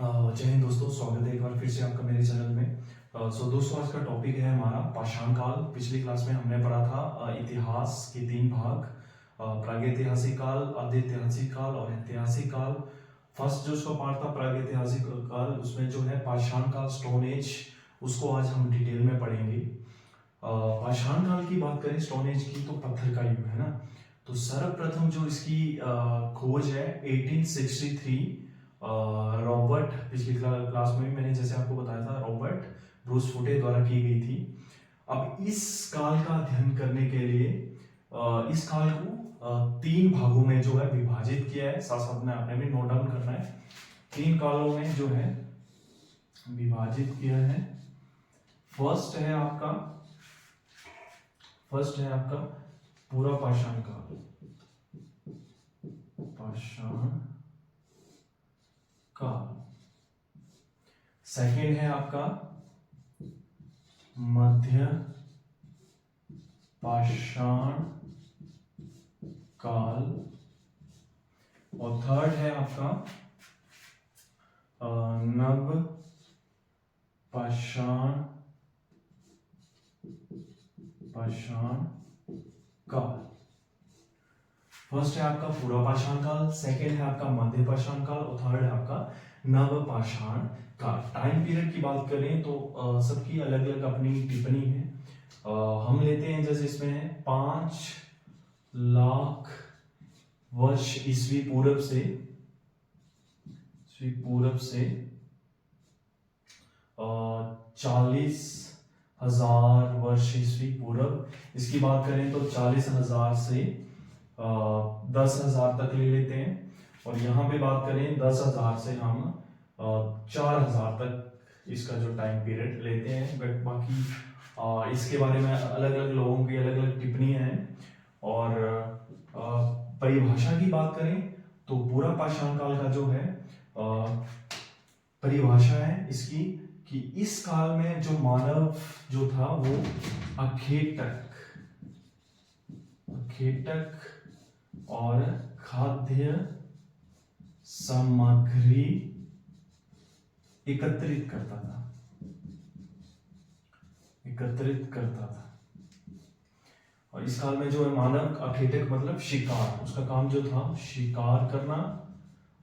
जय हिंद दोस्तों, स्वागत है एक बार फिर से आपका मेरे चैनल में। दोस्तों, आज का टॉपिक है हमारा पाषाण काल। पिछली क्लास में हमने पढ़ा था इतिहास के 3 भाग, प्रागैतिहासिक काल, अर्धैतिहासिक काल और ऐतिहासिक काल। फर्स्ट जो उसका पार्ट था प्रागैतिहासिक काल, उसमें जो है पाषाण काल, स्टोन एज, उसको आज हम डिटेल में पढ़ेंगे। पाषाण काल की बात करें, स्टोन एज की, तो पत्थर का युग है ना। तो सर्वप्रथम जो इसकी खोज है 1863, रॉबर्ट, पिछली क्लास में भी मैंने जैसे आपको बताया था, रॉबर्ट ब्रूस फुटे द्वारा की गई थी। अब इस काल का अध्ययन करने के लिए इस काल को 3 भागों में जो है विभाजित किया है। साथ साथ में आपने भी नोट डाउन करना है। 3 कालों में जो है विभाजित किया है। फर्स्ट है आपका पूरा पाषाण काल, सेकेंड है आपका मध्य पाषाण काल और थर्ड है आपका नव पाषाण काल। फर्स्ट है आपका पूरा पाषाण काल, सेकेंड है आपका मध्य पाषाण काल और थर्ड है आपका नव पाषाण काल। टाइम पीरियड की बात करें तो सबकी अलग अलग अपनी टिप्पणी है। हम लेते हैं जैसे इसमें 5 लाख वर्ष ईस्वी पूर्व से 40,000 वर्ष ईस्वी पूर्व। इसकी बात करें तो 40,000 से 10,000 तक ले लेते हैं। और यहाँ पे बात करें 10,000 से हम 4,000 तक इसका जो टाइम पीरियड लेते हैं। बट बाकी इसके बारे में अलग अलग लोगों की अलग अलग टिप्पणियां हैं। और परिभाषा की बात करें तो पूरा पाषाण काल का जो है परिभाषा है इसकी कि इस काल में जो मानव जो था वो अखेटक और खाद्य सामग्री एकत्रित करता था। और इस काल में जो है मानव अखेटक मतलब शिकार, उसका काम जो था शिकार करना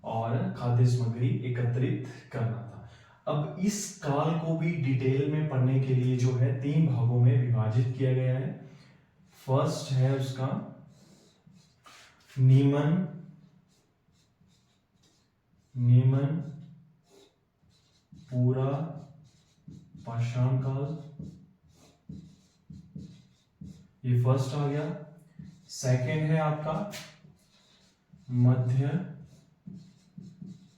और खाद्य सामग्री एकत्रित करना था। अब इस काल को भी डिटेल में पढ़ने के लिए जो है 3 भागों में विभाजित किया गया है। फर्स्ट है उसका नीमन पूरा पाषाण काल, ये फर्स्ट आ गया। सेकेंड है आपका मध्य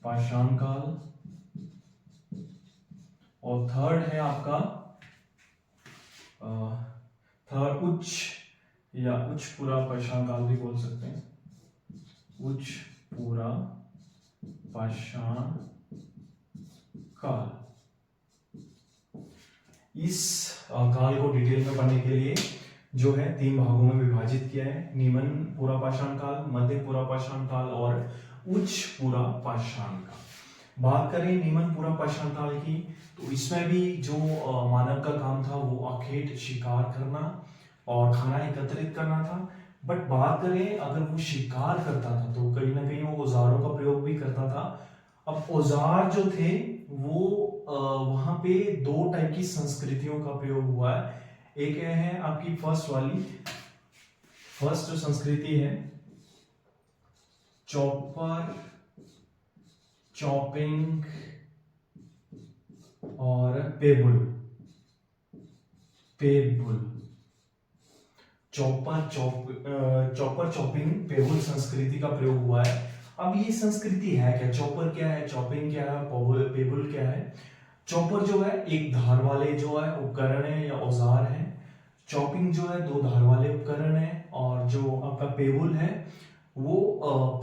पाषाण काल और थर्ड है आपका उच्च पूरा पाषाण काल भी बोल सकते हैं, उच्च पूरा पाषाण काल। इस काल को डिटेल में पढ़ने के लिए जो है 3 भागों में विभाजित किया है। नीमन पूरा पाषाण काल, मध्य पूरा पाषाण काल और उच्च पूरा पाषाण काल। बात करें नीमन पूरा पाषाण काल की तो इसमें भी जो मानव का काम था वो अखेट शिकार करना और खाना एकत्रित करना था। बट बात करें अगर वो शिकार करता था तो कहीं ना कहीं वो औजारों का प्रयोग भी करता था। अब औजार जो थे वो वहां पे 2 टाइप की संस्कृतियों का प्रयोग हुआ है। एक है आपकी फर्स्ट जो संस्कृति है चॉपिंग और पेबुल। चॉपिंग पेबुल संस्कृति का प्रयोग हुआ है। अब ये संस्कृति है क्या? चॉपर क्या है, चॉपिंग क्या है, पेबुल क्या है? चॉपर जो है एक धार वाले जो है उपकरण है या औजार है। चॉपिंग जो है 2 धार वाले उपकरण है। और जो आपका पेबुल है वो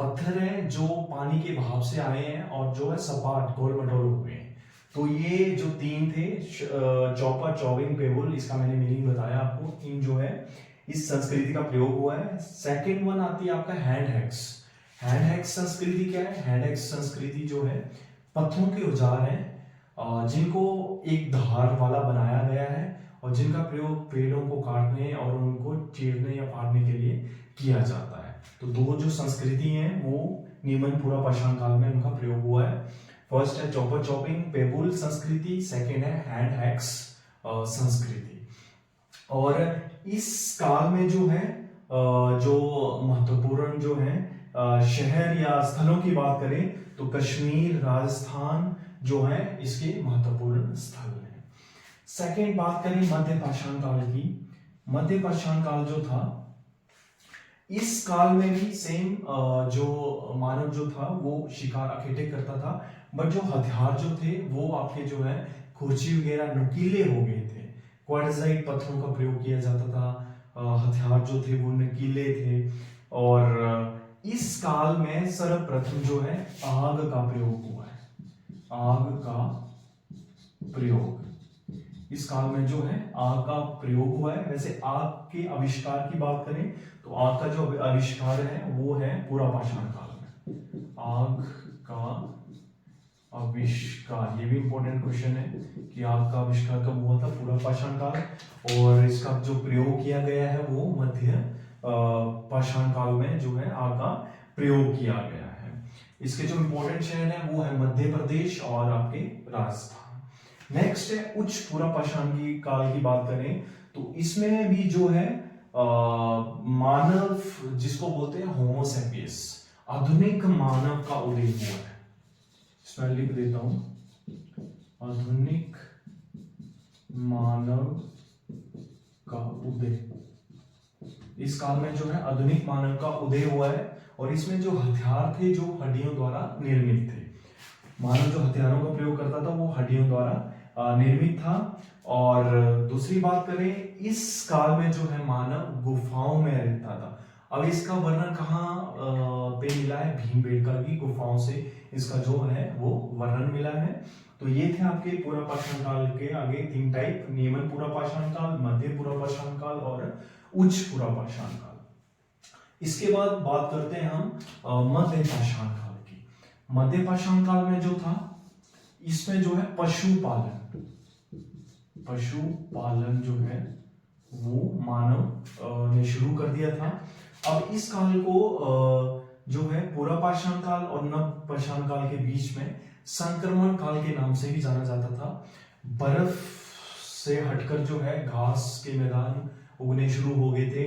पत्थर है जो पानी के बहाव से आए हैं और जो है सपाट गोल मटोल हुए हैं। तो ये जो 3 थे, चॉपर, चॉपिंग, पेबुल, इसका मैंने मीनिंग बताया आपको। इन जो है इस संस्कृति का प्रयोग हुआ है। सेकेंड वन आती है आपका हैंड हैक्स। हैंड हैक्स संस्कृति क्या है? हैंड हैक्स संस्कृति जो है पत्थरों के औजार हैं जिनको एक धार वाला बनाया गया है और जिनका प्रयोग पेड़ों को काटने और उनको चीरने या फाड़ने के लिए किया जाता है। तो दो जो संस्कृति हैं वो नीमनपुरा पाषाण काल में उनका प्रयोग हुआ है। फर्स्ट है चॉपर चॉपिंग पेबुल संस्कृति, सेकेंड है हैंड हैक्स संस्कृति। और इस काल में जो है जो महत्वपूर्ण जो है शहर या स्थलों की बात करें तो कश्मीर, राजस्थान जो है इसके महत्वपूर्ण स्थल हैं। सेकेंड बात करें मध्य पाषाण काल की। मध्य पाषाण काल जो था इस काल में भी सेम जो मानव जो था वो शिकार अकेले करता था, बट जो हथियार जो थे वो आपके जो है खुर्ची वगैरह नुकीले हो गए थे। क्वार्टजाइट पत्थरों का प्रयोग किया जाता था, हथियार जो थे वो नुकीले थे। और इस काल में सर्वप्रथम जो है आग का प्रयोग हुआ है। आग का प्रयोग इस काल में जो है आग का प्रयोग हुआ है। वैसे आग के आविष्कार की बात करें तो आग का जो आविष्कार है वो है पूरा पाषाण काल में। आग का आविष्कार, ये भी इंपॉर्टेंट क्वेश्चन है कि आग का आविष्कार कब हुआ था, पूरा पाषाण काल। और इसका जो प्रयोग किया गया है वो मध्य पाषाण काल में जो है आग का प्रयोग किया गया है। इसके जो इंपॉर्टेंट शहर है वो है मध्य प्रदेश और आपके राजस्थान। नेक्स्ट है उच्च पूरा पाषाण की काल की बात करें तो इसमें भी जो है मानव जिसको बोलते हैं होमो सेपियंस, आधुनिक मानव का उदय हुआ है। इसमें लिख देता हूं आधुनिक मानव का उदय। इस काल में जो है आधुनिक मानव का उदय हुआ है और इसमें जो हथियार थे जो हड्डियों द्वारा निर्मित थे। मानव जो हथियारों का प्रयोग करता था वो हड्डियों द्वारा निर्मित था। और दूसरी बात करें इस काल में जो है मानव गुफाओं में रहता था। अब इसका वर्णन कहाँ पे मिला है, भीमबेटका की गुफाओं से इसका जो है वो वर्णन मिला है। तो ये थे आपके पूरा पाषाण काल के आगे 3 टाइप, नियमन पूरा पाषाण काल, मध्य पूरा पाषाण काल और उच्च पूरा पाषाण काल। इसके बाद बात करते हैं हम मध्य पाषाण काल की। मध्य पाषाण काल में जो था इसमें जो है पशुपालन जो है वो मानव ने शुरू कर दिया था। अब इस काल को जो है पूरा पाषाण काल और नव पाषाण काल के बीच में संक्रमण काल के नाम से भी जाना जाता था। बर्फ से हटकर जो है घास के मैदान उगने शुरू हो गए थे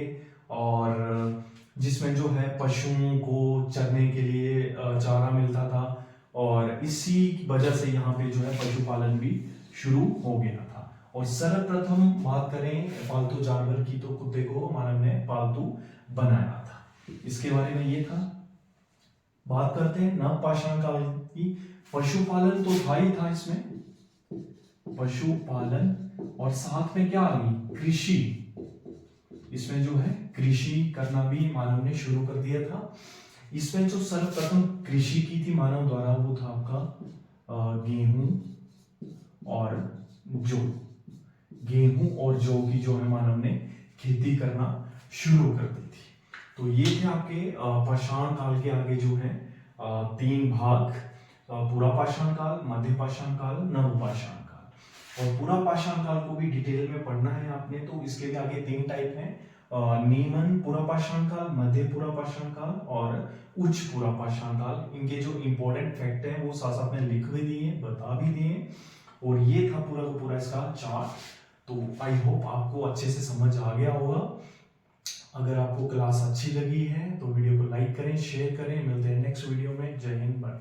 और जिसमें जो है पशुओं को चरने के लिए चारा मिलता था और इसी वजह से यहाँ पे जो है पशुपालन भी शुरू हो गया था। और सर्वप्रथम बात करें पालतू जानवर की तो कुत्ते को मानव ने पालतू बनाया था। इसके बारे में ये था। बात करते हैं नव पाषाण काल की। पशुपालन तो था ही था इसमें, पशुपालन, और साथ में क्या आ गई, कृषि। इसमें जो है कृषि करना भी मानव ने शुरू कर दिया था। इसमें जो सर्वप्रथम कृषि की थी मानव द्वारा वो था आपका गेहूं और जौ की जो है मानव ने खेती करना शुरू कर दी थी। तो ये थे आपके पाषाण काल के आगे जो है 3 भाग, पूरा पाषाण काल, मध्य पाषाण काल, नव पाषाण काल। और पूरा पाषाण काल को भी डिटेल में पढ़ना है आपने तो इसके भी आगे 3 टाइप हैं, नीमन पूरा पाषाण काल, मध्य पूरा पाषाण काल और उच्च पूरा पाषाण काल। इनके जो इंपॉर्टेंट फैक्ट हैं वो साथ साथ में लिख भी दिए, बता भी दिए। और ये था पूरा का पूरा इसका चार्ट। तो आई होप आपको अच्छे से समझ आ गया होगा। अगर आपको क्लास अच्छी लगी है तो वीडियो को लाइक करें, शेयर करें। मिलते हैं नेक्स्ट वीडियो में। जय हिंद, बाय।